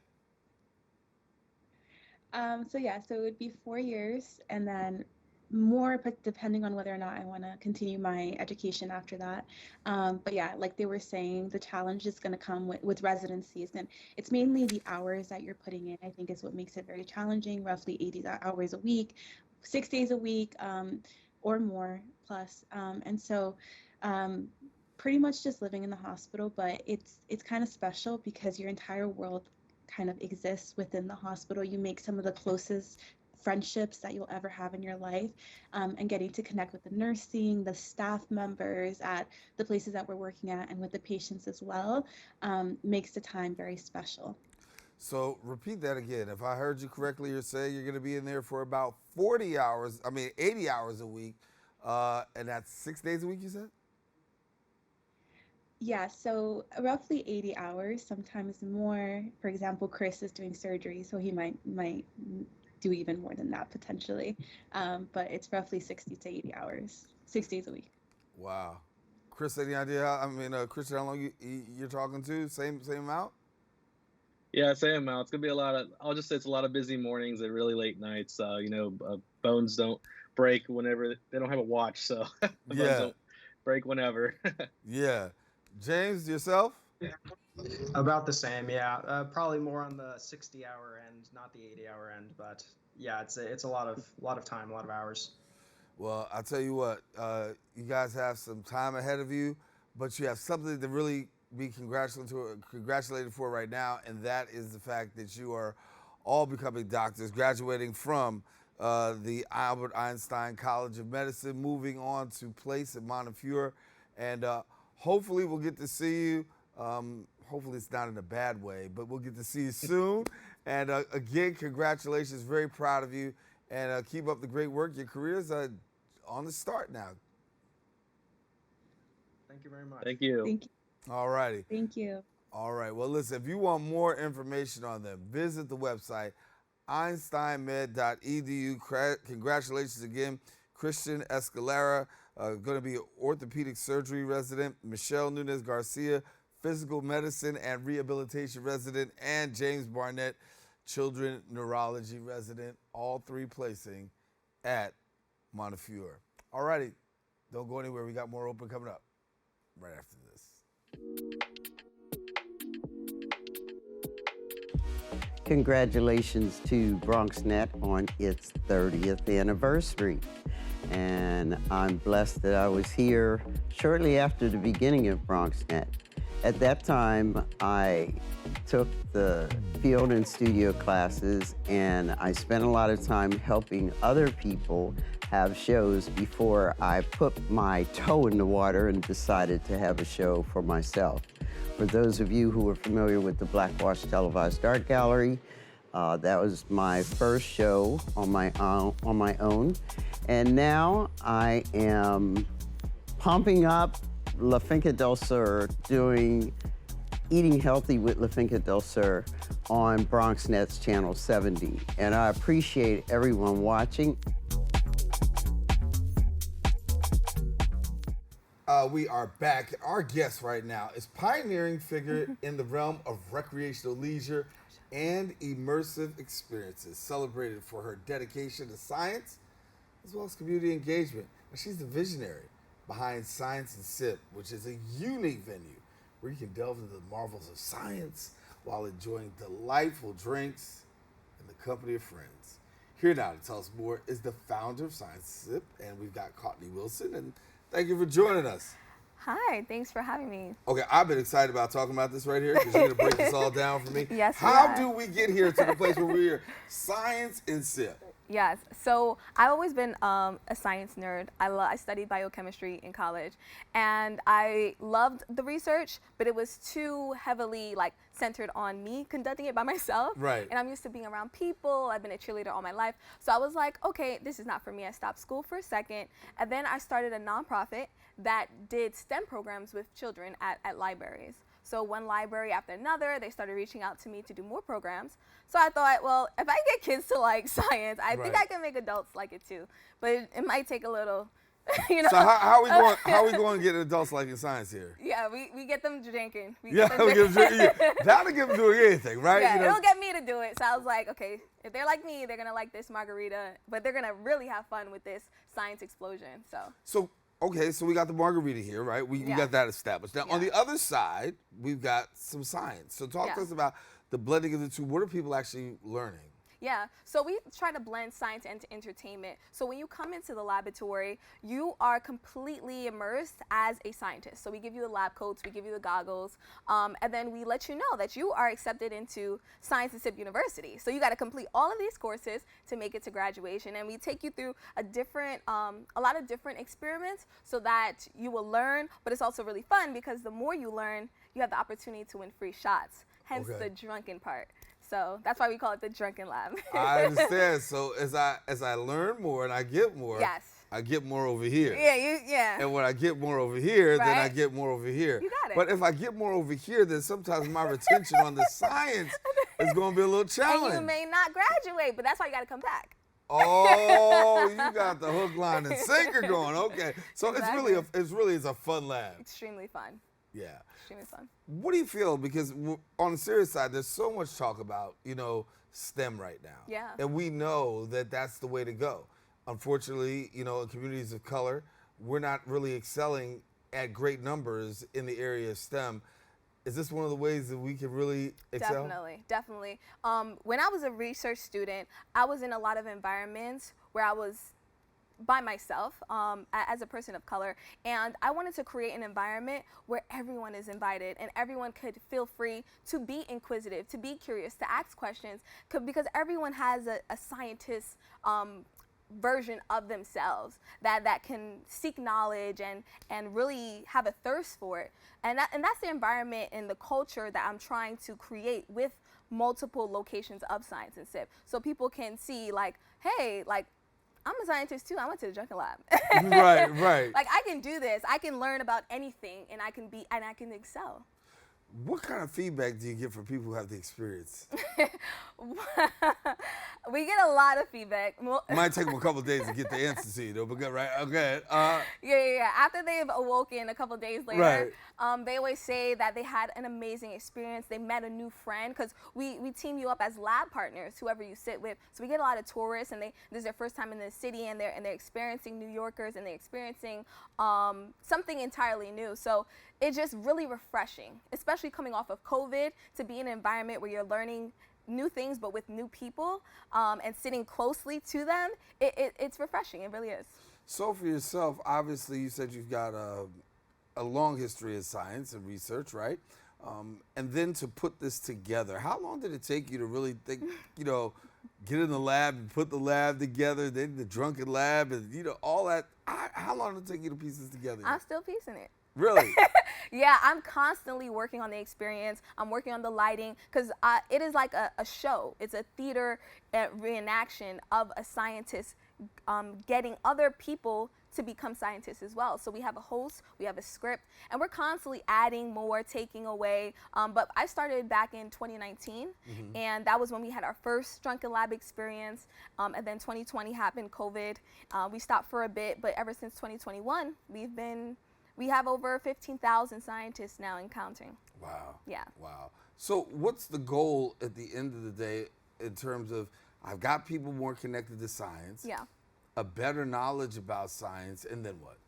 So it would be 4 years, and then more, but depending on whether or not I want to continue my education after that. But yeah, like they were saying, the challenge is going to come with residencies, and it's mainly the hours that you're putting in, I think, is what makes it very challenging. Roughly 80 hours a week, 6 days a week, or more plus. And so pretty much just living in the hospital, but it's kind of special because your entire world kind of exists within the hospital. You make some of the closest friendships that you'll ever have in your life, and getting to connect with the nursing, the staff members at the places that we're working at, and with the patients as well, makes the time very special. So repeat that again. If I heard you correctly, you're saying you're going to be in there for about 80 hours a week, and that's 6 days a week, you said? Yeah, so roughly 80 hours, sometimes more. For example, Chris is doing surgery, so he might do even more than that potentially. But it's roughly 60 to 80 hours, 6 days a week. Wow. Chris, any idea? Cristian, how long you're talking to? Same amount? Yeah, same amount. It's gonna be I'll just say it's a lot of busy mornings and really late nights. Bones don't break whenever they don't have a watch, so bones don't break whenever. Yeah. James, yourself? About the same, yeah. Probably more on the 60-hour end, not the 80-hour end, but yeah, it's a lot of time, a lot of hours. Well, I'll tell you what, you guys have some time ahead of you, but you have something to really be congratulated for right now, and that is the fact that you are all becoming doctors, graduating from the Albert Einstein College of Medicine, moving on to place at Montefiore, and hopefully we'll get to see you. Hopefully it's not in a bad way, but we'll get to see you soon. And again, congratulations, very proud of you, and keep up the great work. Your career's on the start now. Thank you very much. Thank you. Thank you. All righty. Thank you. All right. Well, listen, if you want more information on them, visit the website, einsteinmed.edu. Congratulations again, Cristian Escalera, going to be an orthopedic surgery resident, Michelle Nunez-Garcia, physical medicine and rehabilitation resident, and James Barnett, children neurology resident, all three placing at Montefiore. All righty. Don't go anywhere. We got more open coming up right after this. Congratulations to BronxNet on its 30th anniversary. And I'm blessed that I was here shortly after the beginning of BronxNet. At that time, I took the field and studio classes, and I spent a lot of time helping other people have shows before I put my toe in the water and decided to have a show for myself. For those of you who are familiar with the Blackwash Televised Art Gallery, that was my first show on my own. And now I am pumping up La Finca del Sur, doing Eating Healthy with La Finca del Sur on BronxNet's Channel 70. And I appreciate everyone watching. We are back. Our guest right now is pioneering figure in the realm of recreational leisure and immersive experiences, celebrated for her dedication to science as well as community engagement. And she's the visionary behind Science and Sip, which is a unique venue where you can delve into the marvels of science while enjoying delightful drinks in the company of friends. Here now to tell us more is the founder of Science and Sip, and we've got Cautney Wilson, and thank you for joining us. Hi, thanks for having me. Okay, I've been excited about talking about this right here because you're going to break this all down for me. Yes, How do we get here to the place where we're here? Science and Sip. Yes, so I've always been a science nerd. I studied biochemistry in college, and I loved the research, but it was too heavily centered on me conducting it by myself. Right. And I'm used to being around people. I've been a cheerleader all my life. So I was like, okay, this is not for me. I stopped school for a second, and then I started a nonprofit that did STEM programs with children at libraries. So one library after another, they started reaching out to me to do more programs. So I thought, well, if I get kids to like science, I think I can make adults like it too. But it might take a little, you know. So how are we going to get adults liking science here? Yeah, we get them drinking. That'll get them doing anything, right? Yeah, you know? It'll get me to do it. So I was like, okay, if they're like me, they're gonna like this margarita, but they're gonna really have fun with this science explosion. So. Okay, so we got the margarita here, right? We got that established. Now, on the other side, we've got some science. So talk to us about the blending of the two. What are people actually learning? Yeah, so we try to blend science and entertainment. So when you come into the laboratory, you are completely immersed as a scientist. So we give you the lab coats, we give you the goggles, and then we let you know that you are accepted into Science and Sip University. So you got to complete all of these courses to make it to graduation, and we take you through a lot of different experiments so that you will learn, but it's also really fun because the more you learn, you have the opportunity to win free shots, hence the drunken part. So that's why we call it the drunken lab. I understand. So as I learn more and I get more, I get more over here. Yeah. And when I get more over here, then I get more over here. You got it. But if I get more over here, then sometimes my retention on the science is going to be a little challenge. And you may not graduate, but that's why you got to come back. Oh, you got the hook, line, and sinker going. Okay, so it's really a fun lab. Extremely fun. Yeah. Extremely fun. What do you feel? Because on the serious side, there's so much talk about, STEM right now. Yeah. And we know that that's the way to go. Unfortunately, in communities of color, we're not really excelling at great numbers in the area of STEM. Is this one of the ways that we can really excel? by myself as a person of color, and I wanted to create an environment where everyone is invited and everyone could feel free to be inquisitive, to be curious, to ask questions, because everyone has a scientist version of themselves that can seek knowledge and really have a thirst for it. And that's the environment and the culture that I'm trying to create with multiple locations of Science and Sip. So people can see like, hey, like, I'm a scientist too. I went to the Junkin Lab. Right. Like, I can do this. I can learn about anything, and I can excel. What kind of feedback do you get from people who have the experience? We get a lot of feedback. It might take them a couple of days to get the answer to you, though, but good, right? Okay. Yeah. After they've awoken a couple of days later, they always say that they had an amazing experience. They met a new friend, because we team you up as lab partners, whoever you sit with. So we get a lot of tourists, and this is their first time in the city, and they're experiencing New Yorkers, and they're experiencing something entirely new. So it's just really refreshing, especially coming off of COVID, to be in an environment where you're learning new things, but with new people, and sitting closely to them. It's refreshing. It really is. So for yourself, obviously, you said you've got a long history of science and research, right? And then to put this together, how long did it take you to really think, get in the lab and put the lab together, then the drunken lab, and all that? How long did it take you to piece this together? I'm still piecing it. Really? Yeah, I'm constantly working on the experience. I'm working on the lighting, because it is like a show. It's a theater reenaction of a scientist getting other people to become scientists as well. So we have a host, we have a script, and we're constantly adding more, taking away. But I started back in 2019, and that was when we had our first Drunken Lab experience. And then 2020 happened, COVID. We stopped for a bit, but ever since 2021, we have over 15,000 scientists now and counting. Wow. Yeah. Wow. So what's the goal at the end of the day in terms of, I've got people more connected to science, a better knowledge about science, and then what?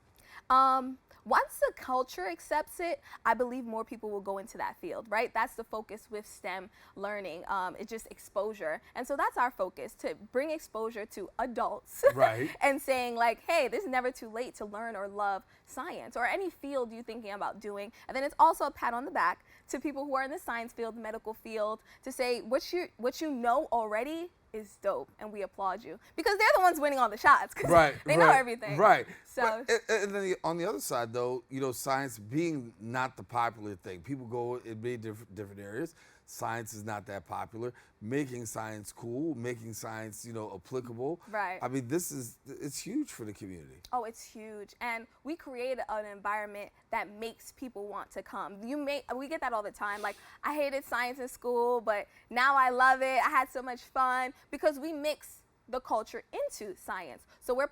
Once the culture accepts it, I believe more people will go into that field, right? That's the focus with STEM learning. It's just exposure. And so that's our focus, to bring exposure to adults. Right. And saying like, hey, this is never too late to learn or love science or any field you're thinking about doing. And then it's also a pat on the back to people who are in the science field, the medical field, to say what you know already is dope, and we applaud you, because they're the ones winning all the shots, because they know everything. Right. So and then on the other side, though, science being not the popular thing. People go in many different areas. Science is not that popular. Making science cool, making science, applicable. Right. I mean, it's huge for the community. Oh, it's huge. And we create an environment that makes people want to come. We get that all the time. Like, I hated science in school, but now I love it. I had so much fun, because we mix the culture into science. So we're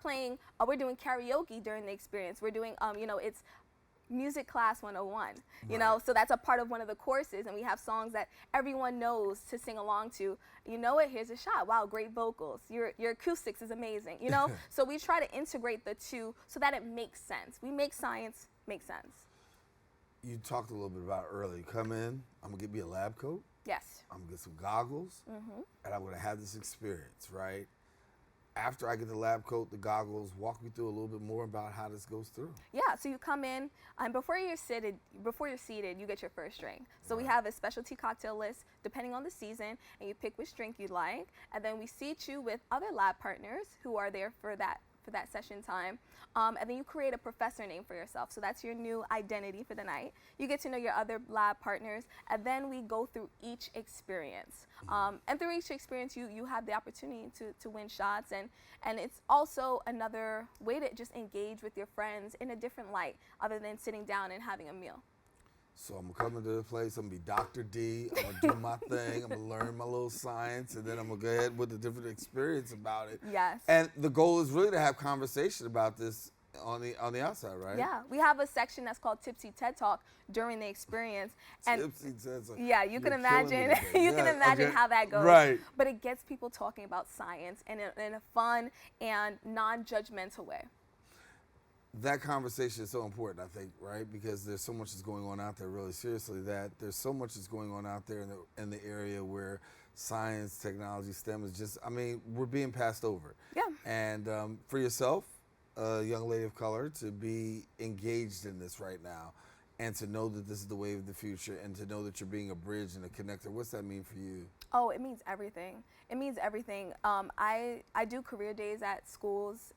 doing karaoke during the experience. We're doing, it's Music Class 101, so that's a part of one of the courses, and we have songs that everyone knows to sing along to. You know it, here's a shot. Wow, great vocals. Your acoustics is amazing, So we try to integrate the two so that it makes sense. We make science make sense. You talked a little bit about earlier. Come in, I'm gonna get me a lab coat. Yes. I'm gonna get some goggles, and I'm gonna have this experience, right? After I get the lab coat, the goggles, walk me through a little bit more about how this goes through. Yeah, so you come in, and before you're seated, you get your first drink. So we have a specialty cocktail list depending on the season, and you pick which drink you'd like, and then we seat you with other lab partners who are there for that session time, and then you create a professor name for yourself. So that's your new identity for the night. You get to know your other lab partners, and then we go through each experience. And through each experience, you have the opportunity to win shots, and it's also another way to just engage with your friends in a different light, other than sitting down and having a meal. So I'm gonna come into the place, I'm gonna be Dr. D, I'm gonna do my thing, I'm gonna learn my little science, and then I'm gonna go ahead with a different experience about it. Yes. And the goal is really to have conversation about this on the outside, right? Yeah, we have a section that's called Tipsy TED Talk during the experience. And Tipsy TED Talk. Yeah, you can imagine Okay. how that goes. Right. But it gets people talking about science in a fun and non-judgmental way. That conversation is so important, I think, right? Because there's so much that's going on out there, really seriously, that there's so much that's going on out there in the area where science, technology, STEM is just, we're being passed over. Yeah. And for yourself, a young lady of color to be engaged in this right now and to know that this is the wave of the future and to know that you're being a bridge and a connector? What's that mean for you? Oh, it means everything. It means everything. I do career days at schools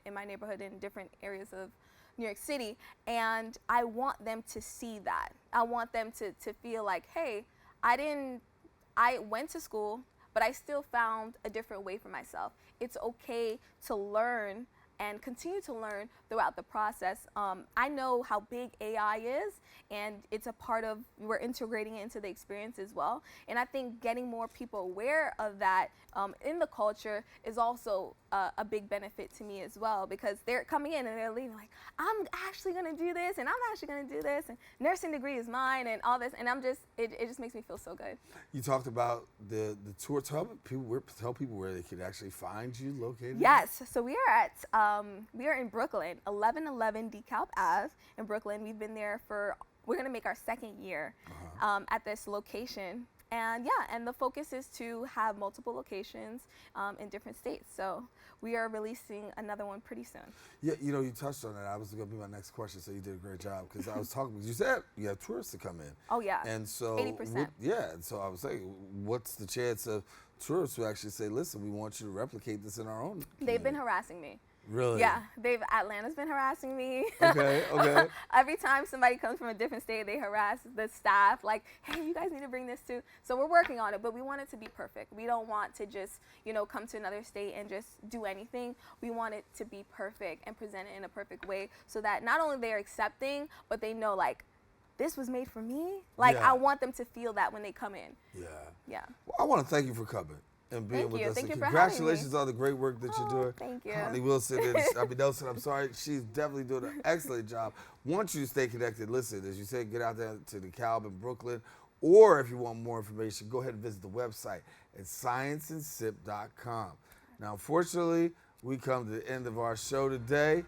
in my neighborhood in different areas of New York City, and I want them to see that. I want them to feel like, hey, I went to school, but I still found a different way for myself. It's okay to learn and continue to learn throughout the process. I know how big AI is, and it's a part of, we're integrating it into the experience as well. And I think getting more people aware of that in the culture is also a big benefit to me as well, because they're coming in and they're leaving like, I'm actually gonna do this, and I'm actually gonna do this, and nursing degree is mine, and all this, and it just makes me feel so good. You talked about the tour. Tell people where they could actually find you located. Yes, so we are in Brooklyn, 1111 DeKalb Ave in Brooklyn. We've been there we're gonna make our second year at this location. And yeah, and the focus is to have multiple locations in different states. So we are releasing another one pretty soon. Yeah, you touched on that. That was going to be my next question, so you did a great job. Because I was talking, you said you have tourists to come in. Oh, yeah. And so, 80%. And so I was saying, what's the chance of tourists who actually say, listen, we want you to replicate this in our own community? They've been harassing me. Really? Yeah, Atlanta's been harassing me. Okay. Every time somebody comes from a different state, they harass the staff, like, hey, you guys need to bring this too. So we're working on it, but we want it to be perfect. We don't want to just, come to another state and just do anything. We want it to be perfect and present it in a perfect way so that not only they're accepting, but they know, like, this was made for me. Like, I want them to feel that when they come in. Yeah. Well, I want to thank you for coming and being with us. Thank you for congratulations on the great work that you're doing. Thank you. Cautney Wilson and Nelson, I'm sorry. She's definitely doing an excellent job. Want you to stay connected. Listen, as you said, get out there to the DeKalb in Brooklyn. Or if you want more information, go ahead and visit the website at scienceandsip.com. Now, unfortunately, we come to the end of our show today.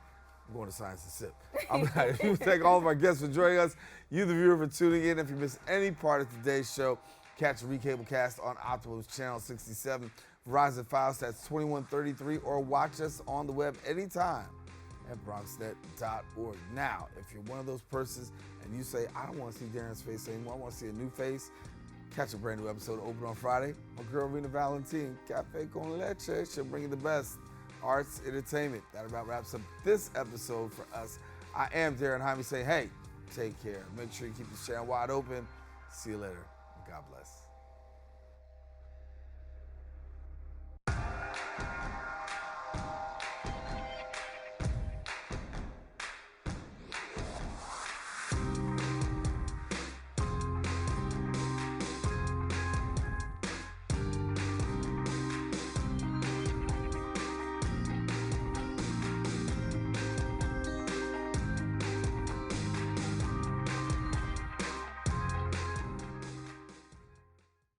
I'm going to Science and Sip. I'm going to thank all of our guests for joining us. You, the viewer, for tuning in. If you missed any part of today's show, catch a recablecast on Optimum's Channel 67, Verizon Filestats 2133, or watch us on the web anytime at BronxNet.org. Now, if you're one of those persons and you say, I don't want to see Daren's face anymore, I want to see a new face, catch a brand new episode open on Friday. My girl, Rena Valentine, Cafe Con Leche, she'll bring you the best arts, entertainment. That about wraps up this episode for us. I am Daren Jaime saying, hey, take care. Make sure you keep the channel wide open. See you later. God bless.